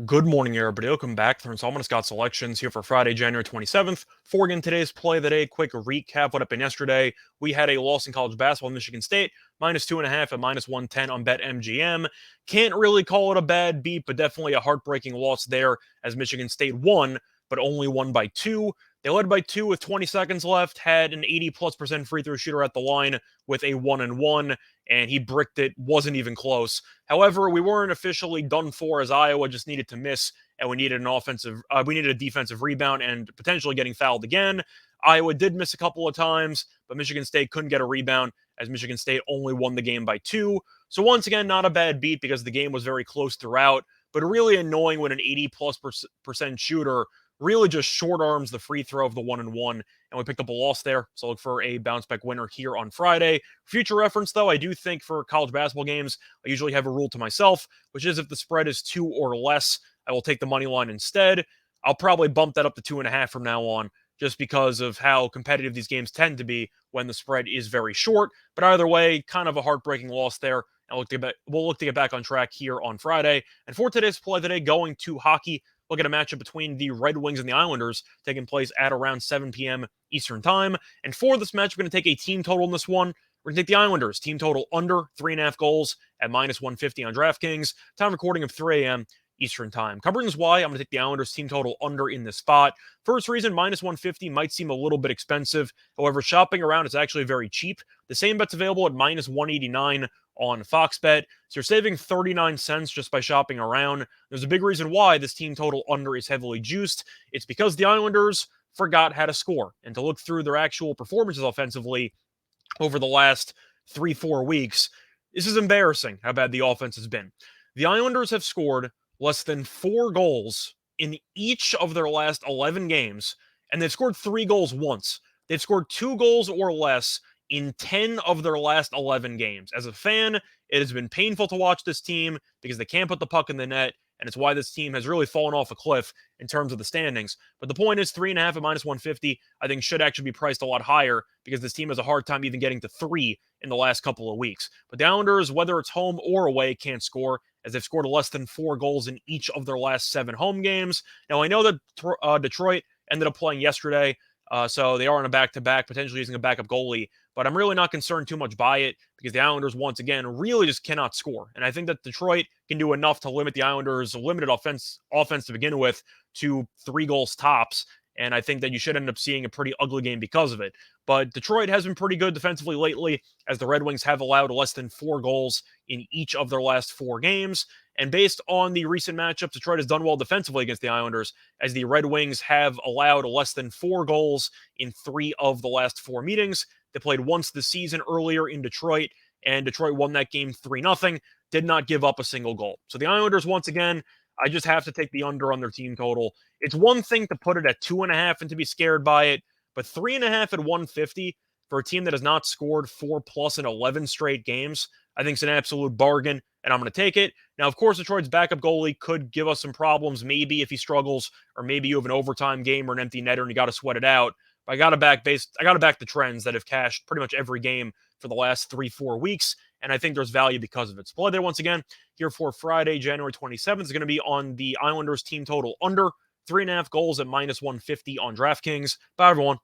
Good morning, everybody. Welcome back to the installment of Scott Selections here for Friday, January 27th. For again today's play of the day, quick recap what happened yesterday. We had a loss in college basketball in Michigan State, -2.5 at -110 on BetMGM. Can't really call it a bad beat, but definitely a heartbreaking loss there as Michigan State won, but only won by two. They led by two with 20 seconds left, had an 80+% free throw shooter at the line with a 1-and-1, and he bricked it, wasn't even close. However, we weren't officially done for as Iowa just needed to miss, and we needed a defensive rebound and potentially getting fouled again. Iowa did miss a couple of times, but Michigan State couldn't get a rebound as Michigan State only won the game by two. So once again, not a bad beat because the game was very close throughout, but really annoying when an 80+% shooter really just short arms the free throw of the 1-and-1, and we picked up a loss there. So look for a bounce back winner here on Friday. Future reference, though, I do think for college basketball games, I usually have a rule to myself, which is if the spread is two or less, I will take the money line instead. I'll probably bump that up to 2.5 from now on, just because of how competitive these games tend to be when the spread is very short. But either way, kind of a heartbreaking loss there. And we'll look to get back on track here on Friday. And for today's play today, going to hockey, look at a matchup between the Red Wings and the Islanders taking place at around 7 p.m. Eastern Time. And for this match, we're going to take a team total in this one. We're going to take the Islanders team total under 3.5 goals at -150 on DraftKings. Time recording of 3 a.m. Eastern Time. Covering is why I'm going to take the Islanders team total under in this spot. First reason, -150 might seem a little bit expensive. However, shopping around is actually very cheap. The same bet's available at -189 on Fox Bet. So you're saving 39 cents just by shopping around. There's a big reason why this team total under is heavily juiced. It's because the Islanders forgot how to score. And to look through their actual performances offensively over the last 3-4 weeks, this is embarrassing how bad the offense has been. The Islanders have scored less than 4 goals in each of their last 11 games, and they've scored 3 goals once. They've scored 2 goals or less in 10 of their last 11 games. As a fan, it has been painful to watch this team because they can't put the puck in the net, and it's why this team has really fallen off a cliff in terms of the standings. But the point is, 3.5 at -150, I think should actually be priced a lot higher because this team has a hard time even getting to 3 in the last couple of weeks. But the Islanders, whether it's home or away, can't score as they've scored less than 4 goals in each of their last 7 home games. Now, I know that Detroit ended up playing yesterday, so they are on a back-to-back, potentially using a backup goalie. But I'm really not concerned too much by it because the Islanders, once again, really just cannot score. And I think that Detroit can do enough to limit the Islanders' limited offense to begin with to 3 goals tops. And I think that you should end up seeing a pretty ugly game because of it. But Detroit has been pretty good defensively lately, as the Red Wings have allowed less than 4 goals in each of their last 4 games. And based on the recent matchups, Detroit has done well defensively against the Islanders, as the Red Wings have allowed less than 4 goals in 3 of the last 4 meetings. They played once this season earlier in Detroit, and Detroit won that game 3-0. Did not give up a single goal. So the Islanders, once again, I just have to take the under on their team total. It's one thing to put it at 2.5 and to be scared by it, but 3.5 at 150 for a team that has not scored 4+ in 11 straight games, I think it's an absolute bargain, and I'm going to take it. Now, of course, Detroit's backup goalie could give us some problems, maybe if he struggles, or maybe you have an overtime game or an empty netter and you got to sweat it out. But I got to back the trends that have cashed pretty much every game for the last 3-4 weeks, and I think there's value because of it. So play there once again here for Friday, January 27th is going to be on the Islanders team total under 3.5 goals at -150 on DraftKings. Bye, everyone.